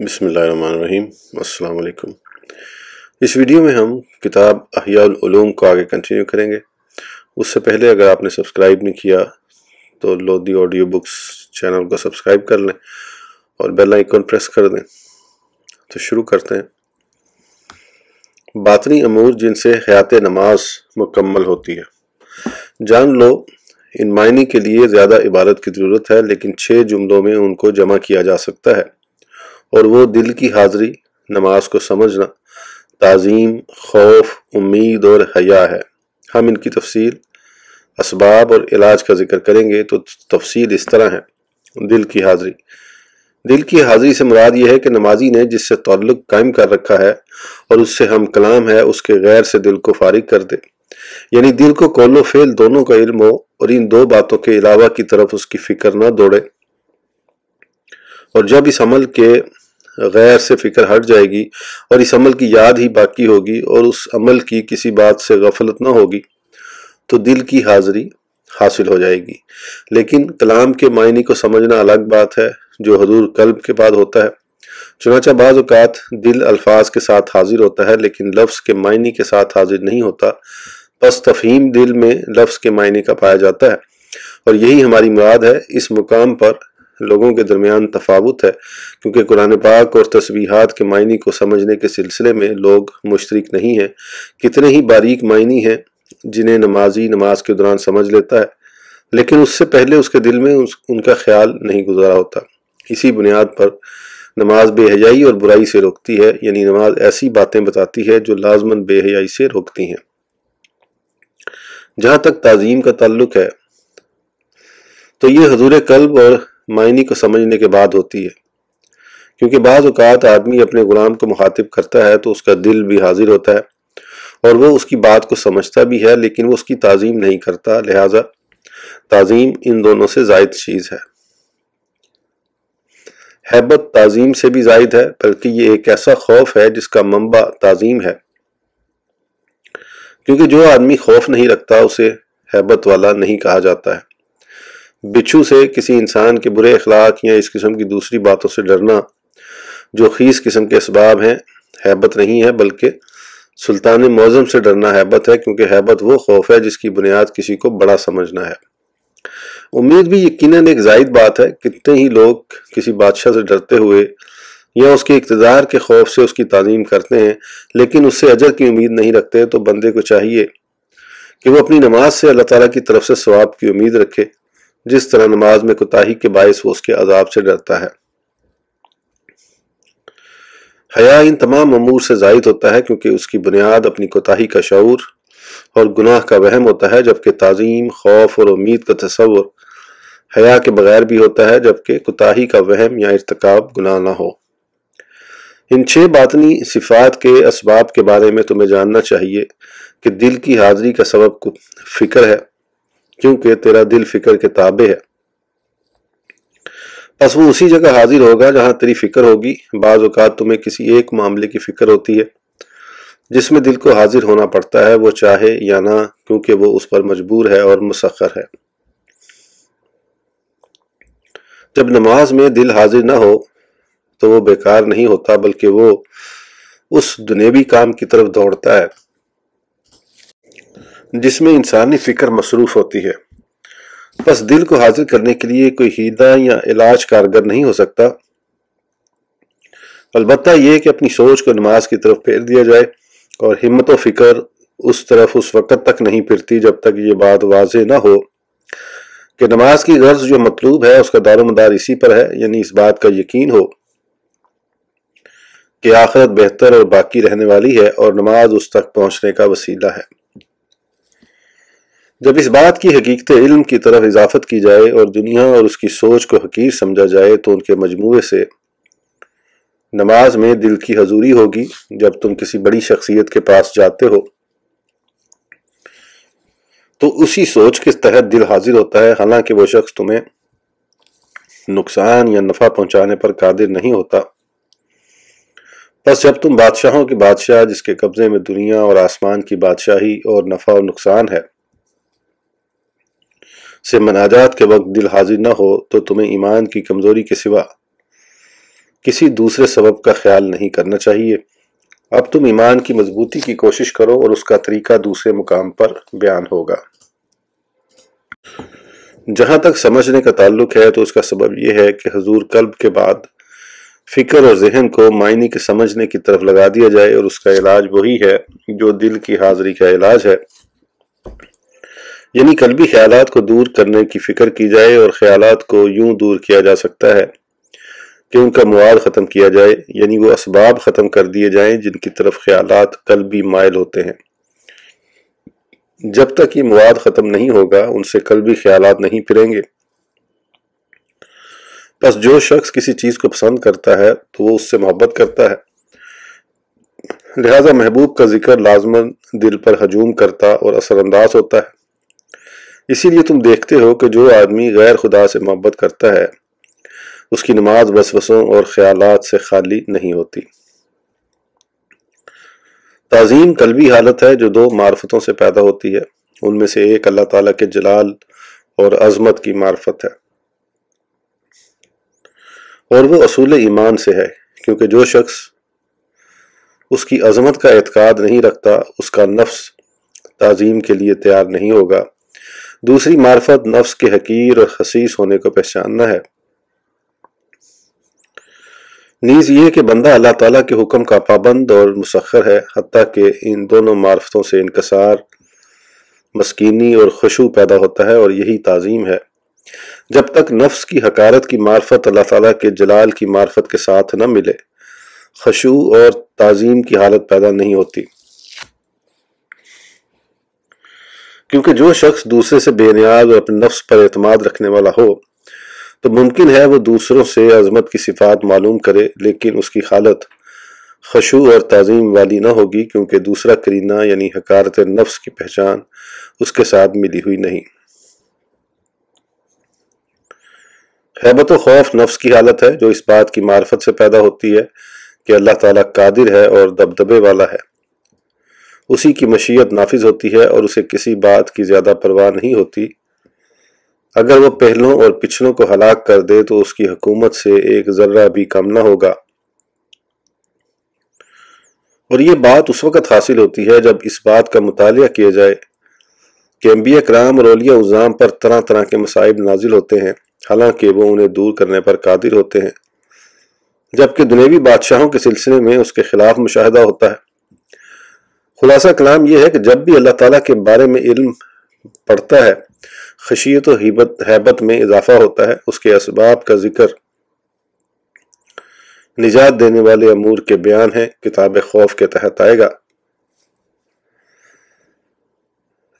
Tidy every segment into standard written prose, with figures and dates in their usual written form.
بسم اللہ الرحمن الرحیم۔ السلام علیکم۔ اس ویڈیو میں ہم کتاب احیاء العلوم کو آگے کنٹینیو کریں گے۔ اس سے پہلے اگر آپ نے سبسکرائب نہیں کیا تو لودھی آڈیو بکس چینل کو سبسکرائب کر لیں اور بیل آئیکن پریس کر دیں۔ تو شروع کرتے ہیں۔ باطنی امور جن سے حیات نماز مکمل ہوتی ہے۔ جان لو ان معنی کے لیے زیادہ عبارت کی ضرورت ہے، لیکن 6 جملوں میں ان کو جمع کیا جا سکتا ہے، اور وہ دل کی حاضری، نماز کو سمجھنا، تعظیم، خوف، امید اور حیا ہے۔ ہم ان کی تفصیل، اسباب اور علاج کا ذکر کریں گے۔ تو تفصیل اس طرح ہے۔ دل کی حاضری۔ دل کی حاضری سے مراد یہ ہے کہ نمازی نے جس سے تعلق قائم کر رکھا ہے اور اس سے ہم کلام ہے، اس کے غیر سے دل کو فارغ کر دے، یعنی دل کو قول و فعل دونوں کا علم ہو اور ان 2 باتوں کے علاوہ کی طرف اس کی فکر نہ دوڑے۔ اور جب اس عمل کے غیر سے فکر ہٹ جائے گی اور اس عمل کی یاد ہی باقی ہوگی اور اس عمل کی کسی بات سے غفلت نہ ہوگی، تو دل کی حاضری حاصل ہو جائے گی۔ لیکن کلام کے معنی کو سمجھنا الگ بات ہے، جو حضور قلب کے بعد ہوتا ہے۔ چنانچہ بعض اوقات دل الفاظ کے ساتھ حاضر ہوتا ہے، لیکن لفظ کے معنی کے ساتھ حاضر نہیں ہوتا۔ پس تفہیم دل میں لفظ کے معنی کا پایا جاتا ہے، اور یہی ہماری مراد ہے۔ اس مقام پر لوگوں کے درمیان تفاوت ہے، کیونکہ قرآن پاک اور تسبیحات کے معنی کو سمجھنے کے سلسلے میں لوگ مشترک نہیں ہیں۔ کتنے ہی باریک معنی ہیں جنہیں نمازی نماز کے دوران سمجھ لیتا ہے، لیکن اس سے پہلے اس کے دل میں ان کا خیال نہیں گزرا ہوتا۔ اسی بنیاد پر نماز بے حیائی اور برائی سے روکتی ہے، یعنی نماز ایسی باتیں بتاتی ہے جو لازماً بے حیائی سے روکتی ہیں۔ جہاں تک تعظیم کا تعلق ہے تو یہ حضور قلب اور معنی کو سمجھنے کے بعد ہوتی ہے، کیونکہ بعض اوقات آدمی اپنے غلام کو مخاطب کرتا ہے تو اس کا دل بھی حاضر ہوتا ہے اور وہ اس کی بات کو سمجھتا بھی ہے، لیکن وہ اس کی تعظیم نہیں کرتا۔ لہٰذا تعظیم ان دونوں سے زائد چیز ہے۔ ہیبت تعظیم سے بھی زائد ہے، بلکہ یہ ایک ایسا خوف ہے جس کا منبع تعظیم ہے، کیونکہ جو آدمی خوف نہیں رکھتا اسے ہیبت والا نہیں کہا جاتا ہے۔ بچھو سے، کسی انسان کے برے اخلاق یا اس قسم کی دوسری باتوں سے ڈرنا جو خیس قسم کے اسباب ہیں، ہیبت نہیں ہے، بلکہ سلطان معظم سے ڈرنا ہیبت ہے، کیونکہ ہیبت وہ خوف ہے جس کی بنیاد کسی کو بڑا سمجھنا ہے۔ امید بھی یقیناً ایک زائد بات ہے۔ کتنے ہی لوگ کسی بادشاہ سے ڈرتے ہوئے یا اس کے اقتدار کے خوف سے اس کی تعظیم کرتے ہیں، لیکن اس سے اجر کی امید نہیں رکھتے۔ تو بندے کو چاہیے کہ وہ اپنی نماز سے اللہ تعالیٰ کی طرف سے ثواب کی امید رکھے، جس طرح نماز میں کوتاہی کے باعث وہ اس کے عذاب سے ڈرتا ہے۔ حیا ان تمام امور سے زائد ہوتا ہے، کیونکہ اس کی بنیاد اپنی کوتاہی کا شعور اور گناہ کا وہم ہوتا ہے، جبکہ تعظیم، خوف اور امید کا تصور حیا کے بغیر بھی ہوتا ہے، جبکہ کوتاہی کا وہم یا ارتکاب گناہ نہ ہو۔ ان 6 باطنی صفات کے اسباب کے بارے میں تمہیں جاننا چاہیے کہ دل کی حاضری کا سبب فکر ہے، کیونکہ تیرا دل فکر کے تابع ہے۔ پس وہ اسی جگہ حاضر ہوگا جہاں تیری فکر ہوگی۔ بعض اوقات تمہیں کسی ایک معاملے کی فکر ہوتی ہے جس میں دل کو حاضر ہونا پڑتا ہے، وہ چاہے یا نہ، کیونکہ وہ اس پر مجبور ہے اور مسخر ہے۔ جب نماز میں دل حاضر نہ ہو تو وہ بیکار نہیں ہوتا، بلکہ وہ اس دنیوی کام کی طرف دوڑتا ہے جس میں انسانی فکر مصروف ہوتی ہے۔ بس دل کو حاضر کرنے کے لیے کوئی ہیلہ یا علاج کارگر نہیں ہو سکتا، البتہ یہ کہ اپنی سوچ کو نماز کی طرف پھیر دیا جائے، اور ہمت و فکر اس طرف اس وقت تک نہیں پھرتی جب تک یہ بات واضح نہ ہو کہ نماز کی غرض جو مطلوب ہے اس کا دار و مدار اسی پر ہے، یعنی اس بات کا یقین ہو کہ آخرت بہتر اور باقی رہنے والی ہے اور نماز اس تک پہنچنے کا وسیلہ ہے۔ جب اس بات کی حقیقت علم کی طرف اضافت کی جائے اور دنیا اور اس کی سوچ کو حقیر سمجھا جائے، تو ان کے مجموعے سے نماز میں دل کی حضوری ہوگی۔ جب تم کسی بڑی شخصیت کے پاس جاتے ہو تو اسی سوچ کے تحت دل حاضر ہوتا ہے، حالانکہ وہ شخص تمہیں نقصان یا نفع پہنچانے پر قادر نہیں ہوتا۔ بس جب تم بادشاہوں کے بادشاہ، جس کے قبضے میں دنیا اور آسمان کی بادشاہی اور نفع و نقصان ہے، سے مناجات کے وقت دل حاضر نہ ہو، تو تمہیں ایمان کی کمزوری کے سوا کسی دوسرے سبب کا خیال نہیں کرنا چاہیے۔ اب تم ایمان کی مضبوطی کی کوشش کرو اور اس کا طریقہ دوسرے مقام پر بیان ہوگا۔ جہاں تک سمجھنے کا تعلق ہے تو اس کا سبب یہ ہے کہ حضور قلب کے بعد فکر اور ذہن کو معنی کے سمجھنے کی طرف لگا دیا جائے، اور اس کا علاج وہی ہے جو دل کی حاضری کا علاج ہے، یعنی قلبی خیالات کو دور کرنے کی فکر کی جائے، اور خیالات کو یوں دور کیا جا سکتا ہے کہ ان کا مواد ختم کیا جائے، یعنی وہ اسباب ختم کر دیے جائیں جن کی طرف خیالات قلبی مائل ہوتے ہیں۔ جب تک یہ مواد ختم نہیں ہوگا ان سے قلبی خیالات نہیں پھریں گے۔ بس جو شخص کسی چیز کو پسند کرتا ہے تو وہ اس سے محبت کرتا ہے، لہذا محبوب کا ذکر لازماً دل پر ہجوم کرتا اور اثر انداز ہوتا ہے۔ اسی لیے تم دیکھتے ہو کہ جو آدمی غیر خدا سے محبت کرتا ہے اس کی نماز وسوسوں اور خیالات سے خالی نہیں ہوتی۔ تعظیم قلبی حالت ہے جو دو معرفتوں سے پیدا ہوتی ہے، ان میں سے ایک اللہ تعالیٰ کے جلال اور عظمت کی معرفت ہے، اور وہ اصول ایمان سے ہے، کیونکہ جو شخص اس کی عظمت کا اعتقاد نہیں رکھتا اس کا نفس تعظیم کے لیے تیار نہیں ہوگا۔ دوسری معرفت نفس کے حقیر اور خسیس ہونے کو پہچاننا ہے۔ نیز یہ کہ بندہ اللہ تعالیٰ کے حکم کا پابند اور مسخر ہے، حتیٰ کہ ان دونوں معرفتوں سے انکسار، مسکینی اور خشوع پیدا ہوتا ہے، اور یہی تعظیم ہے۔ جب تک نفس کی حقارت کی معرفت اللہ تعالیٰ کے جلال کی معرفت کے ساتھ نہ ملے، خشوع اور تعظیم کی حالت پیدا نہیں ہوتی، کیونکہ جو شخص دوسرے سے بے نیاز اور اپنے نفس پر اعتماد رکھنے والا ہو تو ممکن ہے وہ دوسروں سے عظمت کی صفات معلوم کرے، لیکن اس کی حالت خشوع اور تعظیم والی نہ ہوگی، کیونکہ دوسرا قرینہ یعنی حقارت نفس کی پہچان اس کے ساتھ ملی ہوئی نہیں۔ ہیبت و خوف نفس کی حالت ہے جو اس بات کی معرفت سے پیدا ہوتی ہے کہ اللہ تعالیٰ قادر ہے اور دبدبے والا ہے، اسی کی مشیت نافذ ہوتی ہے اور اسے کسی بات کی زیادہ پرواہ نہیں ہوتی۔ اگر وہ پہلوں اور پچھلوں کو ہلاک کر دے تو اس کی حکومت سے ایک ذرہ بھی کم نہ ہوگا، اور یہ بات اس وقت حاصل ہوتی ہے جب اس بات کا مطالعہ کیا جائے کہ انبیاء کرام اور اولیاء عظام پر طرح طرح کے مصائب نازل ہوتے ہیں، حالانکہ وہ انہیں دور کرنے پر قادر ہوتے ہیں، جبکہ دنیوی بادشاہوں کے سلسلے میں اس کے خلاف مشاہدہ ہوتا ہے۔ خلاصہ کلام یہ ہے کہ جب بھی اللہ تعالیٰ کے بارے میں علم پڑتا ہے خشیت و ہیبت میں اضافہ ہوتا ہے۔ اس کے اسباب کا ذکر نجات دینے والے امور کے بیان ہے، کتاب خوف کے تحت آئے گا۔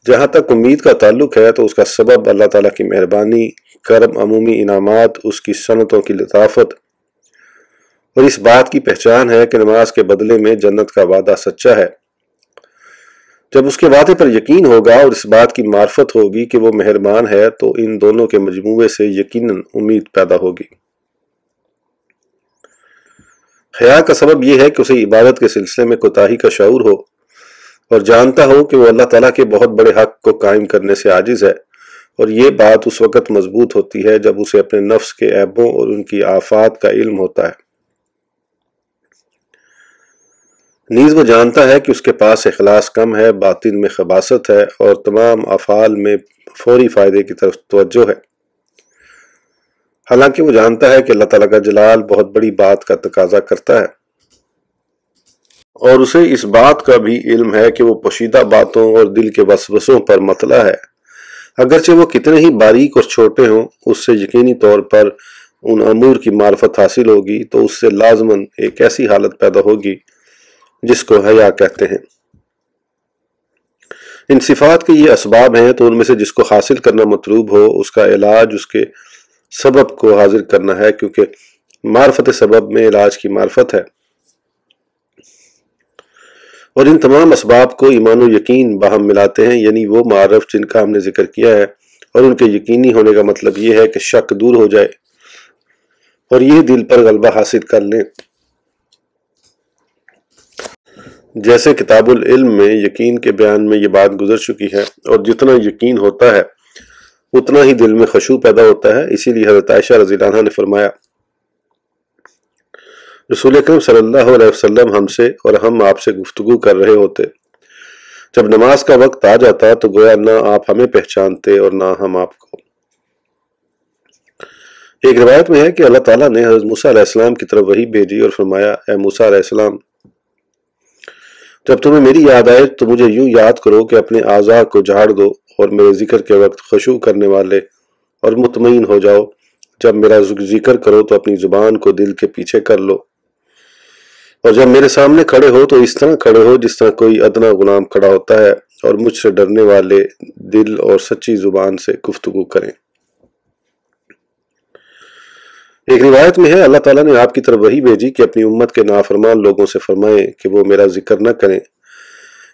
جہاں تک امید کا تعلق ہے تو اس کا سبب اللہ تعالیٰ کی مہربانی، کرم، عمومی انعامات، اس کی صنعتوں کی لطافت اور اس بات کی پہچان ہے کہ نماز کے بدلے میں جنت کا وعدہ سچا ہے۔ جب اس کے وعدے پر یقین ہوگا اور اس بات کی معرفت ہوگی کہ وہ مہربان ہے تو ان دونوں کے مجموعے سے یقیناً امید پیدا ہوگی۔ حیا کا سبب یہ ہے کہ اسے عبادت کے سلسلے میں کوتاہی کا شعور ہو اور جانتا ہو کہ وہ اللہ تعالیٰ کے بہت بڑے حق کو قائم کرنے سے عاجز ہے، اور یہ بات اس وقت مضبوط ہوتی ہے جب اسے اپنے نفس کے عیبوں اور ان کی آفات کا علم ہوتا ہے۔ نیز وہ جانتا ہے کہ اس کے پاس اخلاص کم ہے، باطن میں خباثت ہے اور تمام افعال میں فوری فائدے کی طرف توجہ ہے، حالانکہ وہ جانتا ہے کہ اللہ تعالیٰ کا جلال بہت بڑی بات کا تقاضا کرتا ہے، اور اسے اس بات کا بھی علم ہے کہ وہ پوشیدہ باتوں اور دل کے وسوسوں پر مطلع ہے، اگرچہ وہ کتنے ہی باریک اور چھوٹے ہوں۔ اس سے یقینی طور پر ان امور کی معرفت حاصل ہوگی تو اس سے لازماً ایک ایسی حالت پیدا ہوگی جس کو حیا کہتے ہیں۔ ان صفات کے یہ اسباب ہیں تو ان میں سے جس کو حاصل کرنا مطلوب ہو اس کا علاج اس کے سبب کو حاضر کرنا ہے، کیونکہ معرفت سبب میں علاج کی معرفت ہے، اور ان تمام اسباب کو ایمان و یقین باہم ملاتے ہیں، یعنی وہ معرف جن کا ہم نے ذکر کیا ہے، اور ان کے یقینی ہونے کا مطلب یہ ہے کہ شک دور ہو جائے اور یہ دل پر غلبہ حاصل کر لیں۔ جیسے کتاب العلم میں یقین کے بیان میں یہ بات گزر چکی ہے، اور جتنا یقین ہوتا ہے اتنا ہی دل میں خشوع پیدا ہوتا ہے۔ اسی لیے حضرت عائشہ رضی اللہ عنہا نے فرمایا رسول اکرم صلی اللہ علیہ وسلم ہم سے اور ہم آپ سے گفتگو کر رہے ہوتے، جب نماز کا وقت آ جاتا تو گویا نہ آپ ہمیں پہچانتے اور نہ ہم آپ کو۔ ایک روایت میں ہے کہ اللہ تعالیٰ نے حضرت موسیٰ علیہ السلام کی طرف وحی بھیجی اور فرمایا، اے موسیٰ علیہ السلام، جب تمہیں میری یاد آئے تو مجھے یوں یاد کرو کہ اپنے اعضاء کو جھاڑ دو اور میرے ذکر کے وقت خشوع کرنے والے اور مطمئن ہو جاؤ۔ جب میرا ذکر کرو تو اپنی زبان کو دل کے پیچھے کر لو، اور جب میرے سامنے کھڑے ہو تو اس طرح کھڑے ہو جس طرح کوئی ادنا غلام کھڑا ہوتا ہے، اور مجھ سے ڈرنے والے دل اور سچی زبان سے گفتگو کریں۔ ایک روایت میں ہے اللہ تعالیٰ نے آپ کی طرف وحی بھیجی کہ اپنی امت کے نافرمان لوگوں سے فرمائیں کہ وہ میرا ذکر نہ کریں،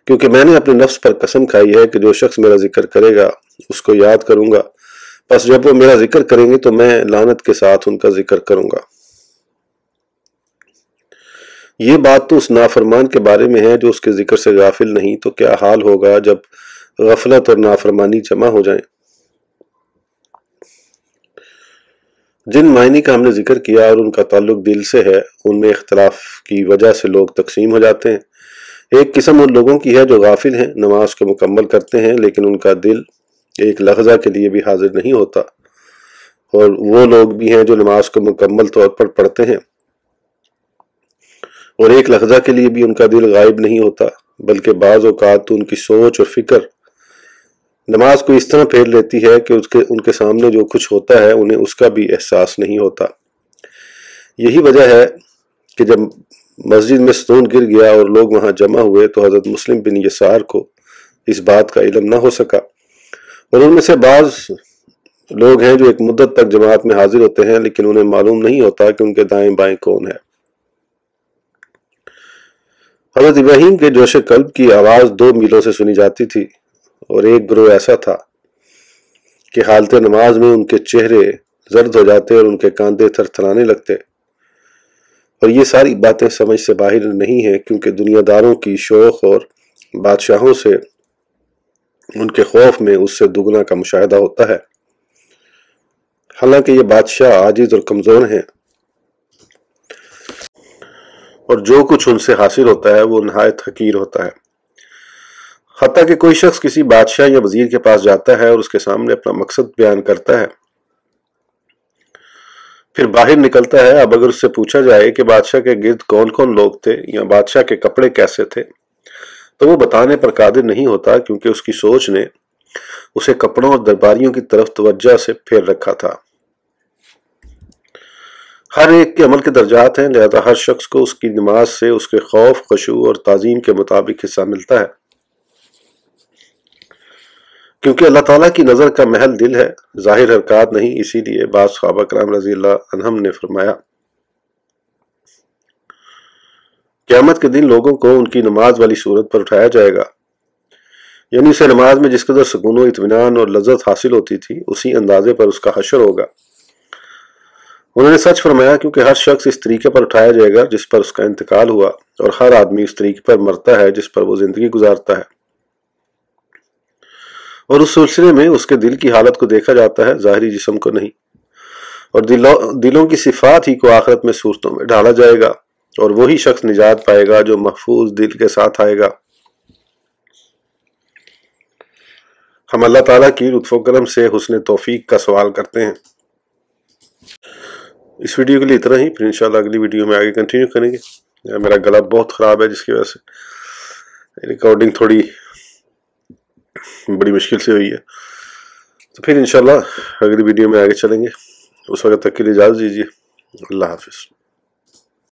کیونکہ میں نے اپنے نفس پر قسم کھائی ہے کہ جو شخص میرا ذکر کرے گا اس کو یاد کروں گا، پس جب وہ میرا ذکر کریں گے تو میں لعنت کے ساتھ ان کا ذکر کروں گا۔ یہ بات تو اس نافرمان کے بارے میں ہے جو اس کے ذکر سے غافل نہیں، تو کیا حال ہوگا جب غفلت اور نافرمانی جمع ہو جائیں۔ جن معنی کا ہم نے ذکر کیا اور ان کا تعلق دل سے ہے، ان میں اختلاف کی وجہ سے لوگ تقسیم ہو جاتے ہیں۔ ایک قسم ان لوگوں کی ہے جو غافل ہیں، نماز کو مکمل کرتے ہیں لیکن ان کا دل ایک لحظہ کے لیے بھی حاضر نہیں ہوتا، اور وہ لوگ بھی ہیں جو نماز کو مکمل طور پر پڑھتے ہیں اور ایک لحظہ کے لیے بھی ان کا دل غائب نہیں ہوتا، بلکہ بعض اوقات تو ان کی سوچ اور فکر نماز کو اس طرح پھیر لیتی ہے کہ ان کے سامنے جو کچھ ہوتا ہے انہیں اس کا بھی احساس نہیں ہوتا۔ یہی وجہ ہے کہ جب مسجد میں ستون گر گیا اور لوگ وہاں جمع ہوئے تو حضرت مسلم بن یسار کو اس بات کا علم نہ ہو سکا، اور ان میں سے بعض لوگ ہیں جو ایک مدت تک جماعت میں حاضر ہوتے ہیں لیکن انہیں معلوم نہیں ہوتا کہ ان کے دائیں بائیں کون ہے۔ حضرت ابراہیم کے جوش قلب کی آواز 2 میلوں سے سنی جاتی تھی، اور ایک گروہ ایسا تھا کہ حالت نماز میں ان کے چہرے زرد ہو جاتے اور ان کے کاندھے تھرتھرانے لگتے، اور یہ ساری باتیں سمجھ سے باہر نہیں ہیں، کیونکہ دنیا داروں کی شوق اور بادشاہوں سے ان کے خوف میں اس سے دگنا کا مشاہدہ ہوتا ہے، حالانکہ یہ بادشاہ عاجز اور کمزور ہیں، اور جو کچھ ان سے حاصل ہوتا ہے وہ نہایت حقیر ہوتا ہے۔ حتیٰ کہ کوئی شخص کسی بادشاہ یا وزیر کے پاس جاتا ہے اور اس کے سامنے اپنا مقصد بیان کرتا ہے، پھر باہر نکلتا ہے، اب اگر اس سے پوچھا جائے کہ بادشاہ کے گرد کون کون لوگ تھے یا بادشاہ کے کپڑے کیسے تھے، تو وہ بتانے پر قادر نہیں ہوتا، کیونکہ اس کی سوچ نے اسے کپڑوں اور درباریوں کی طرف توجہ سے پھیر رکھا تھا۔ ہر ایک کے عمل کے درجات ہیں، لہذا ہر شخص کو اس کی نماز سے اس کے خوف، خشوع اور تعظیم کے مطابق حصہ ملتا ہے، کیونکہ اللہ تعالیٰ کی نظر کا محل دل ہے، ظاہر حرکات نہیں۔ اسی لیے بعض صحابہ کرام رضی اللہ عنہم نے فرمایا، قیامت کے دن لوگوں کو ان کی نماز والی صورت پر اٹھایا جائے گا، یعنی اسے نماز میں جس قدر سکون و اطمینان اور لذت حاصل ہوتی تھی اسی اندازے پر اس کا حشر ہوگا۔ انہوں نے سچ فرمایا، کیونکہ ہر شخص اس طریقے پر اٹھایا جائے گا جس پر اس کا انتقال ہوا، اور ہر آدمی اس طریقے پر مرتا ہے جس پر وہ زندگی گزارتا ہے، اور اس سلسلے میں اس کے دل کی حالت کو دیکھا جاتا ہے، ظاہری جسم کو نہیں، اور دلوں کی صفات ہی کو آخرت میں صورتوں میں ڈھالا جائے گا، اور وہی شخص نجات پائے گا جو محفوظ دل کے ساتھ آئے گا۔ ہم اللہ تعالیٰ کی لطف و کرم سے حسن توفیق کا سوال کرتے ہیں۔ اس ویڈیو کے لیے اتنا ہی، پھر انشاءاللہ اگلی ویڈیو میں آگے کنٹینیو کریں گے۔ میرا گلا بہت خراب ہے جس کی وجہ سے ریکارڈنگ تھوڑی بڑی مشکل سے ہوئی ہے، تو پھر انشاءاللہ اگلی ویڈیو میں آگے چلیں گے۔ اس وقت تک کے لیے اجازت دیجیے، اللہ حافظ۔